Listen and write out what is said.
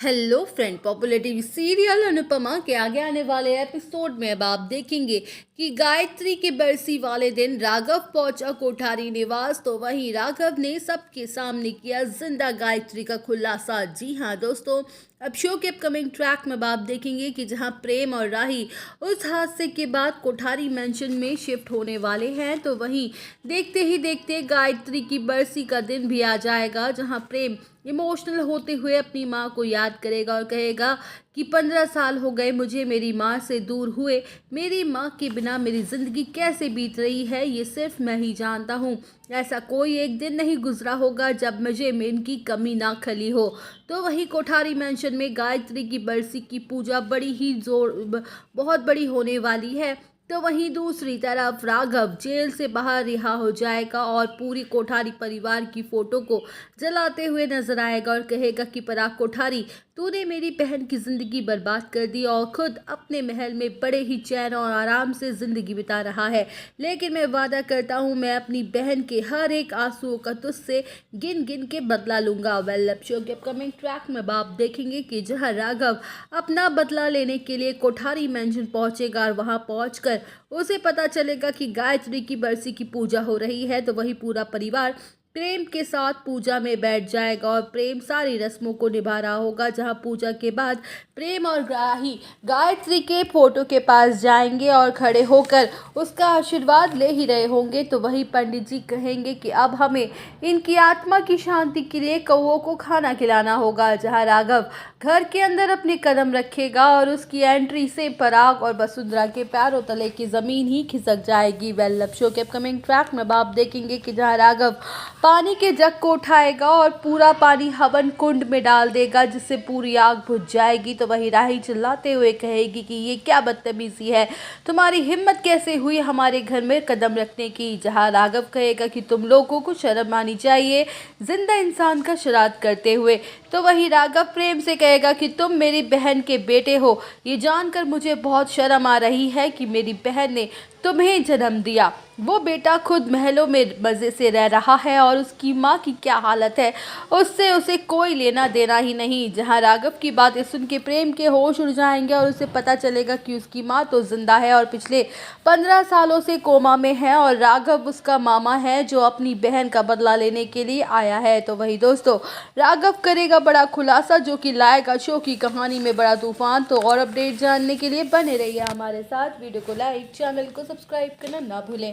Hello friend, popular TV serial Anupama के आगे आने वाले एपिसोड में अब आप देखेंगे कि गायत्री की बरसी वाले दिन राघव पहुंचा कोठारी निवास। तो वहीं राघव ने सबके सामने किया जिंदा गायत्री का खुलासा। जी हाँ दोस्तों, अब शो के अपकमिंग ट्रैक में अब आप देखेंगे कि जहां प्रेम और राही उस हादसे के बाद कोठारी मेंशन में शिफ्ट होने वाले हैं, तो वहीं देखते ही देखते गायत्री की बरसी का दिन भी आ जाएगा, जहां प्रेम इमोशनल होते हुए अपनी माँ को याद करेगा और कहेगा कि 15 साल हो गए मुझे मेरी माँ से दूर हुए। मेरी माँ के बिना मेरी ज़िंदगी कैसे बीत रही है ये सिर्फ मैं ही जानता हूँ। ऐसा कोई एक दिन नहीं गुजरा होगा जब मुझे इनकी कमी ना खली हो। तो वहीं कोठारी मेंशन में गायत्री की बरसी की पूजा बहुत बड़ी होने वाली है। तो वहीं दूसरी तरफ राघव जेल से बाहर रिहा हो जाएगा और पूरी कोठारी परिवार की फोटो को जलाते हुए नजर आएगा और कहेगा कि पराग कोठारी, तूने मेरी बहन की जिंदगी बर्बाद कर दी और खुद अपने महल में बड़े ही चैन और आराम से जिंदगी बिता रहा है। लेकिन मैं वादा करता हूँ मैं अपनी बहन के हर एक आंसुओं का तुझसे गिन गिन के बदला लूंगा। वेल, शो के अपकमिंग ट्रैक में आप देखेंगे कि जहाँ राघव अपना बदला लेने के लिए कोठारी मेंशन पहुंचेगा और वहां पहुंचकर उसे पता चलेगा कि गायत्री की बरसी की पूजा हो रही है, तो वही पूरा परिवार प्रेम के साथ पूजा में बैठ जाएगा और प्रेम सारी रस्मों को निभा रहा होगा। जहां पूजा के बाद प्रेम और राही गायत्री के फोटो के पास जाएंगे और खड़े होकर उसका आशीर्वाद ले ही रहे होंगे, तो वही पंडित जी कहेंगे कि अब हमें इनकी आत्मा की शांति के लिए कौओं को खाना खिलाना होगा। जहां राघव घर के अंदर अपने कदम रखेगा और उसकी एंट्री से पराग और वसुंधरा के पैरों तले की जमीन ही खिसक जाएगी। वेल, शो के अपकमिंग ट्रैक में आप देखेंगे कि जहां राघव पानी के जग को उठाएगा और पूरा पानी हवन कुंड में डाल देगा, जिससे पूरी आग बुझ जाएगी। तो वही राही चिल्लाते हुए कहेगी कि ये क्या बदतमीजी है, तुम्हारी हिम्मत कैसे हुई हमारे घर में कदम रखने की। जहां राघव कहेगा कि तुम लोगों को शर्म आनी चाहिए जिंदा इंसान का श्राद्ध करते हुए। तो वही राघव प्रेम से कहेगा कि तुम मेरी बहन के बेटे हो, ये जानकर मुझे बहुत शर्म आ रही है कि मेरी बहन ने तुम्हें जन्म दिया। वो बेटा खुद महलों में मज़े से रह रहा है और उसकी माँ की क्या हालत है उससे उसे कोई लेना देना ही नहीं। जहाँ राघव की बातें सुन के प्रेम के होश उड़ जाएंगे और उसे पता चलेगा कि उसकी माँ तो जिंदा है और पिछले 15 सालों से कोमा में है और राघव उसका मामा है जो अपनी बहन का बदला लेने के लिए आया है। तो वही दोस्तों, राघव करेगा बड़ा खुलासा जो कि लाएगा शो की कहानी में बड़ा तूफान। तो और अपडेट जानने के लिए बने रहिए हमारे साथ। वीडियो को लाइक, चैनल को सब्सक्राइब करना ना भूलें।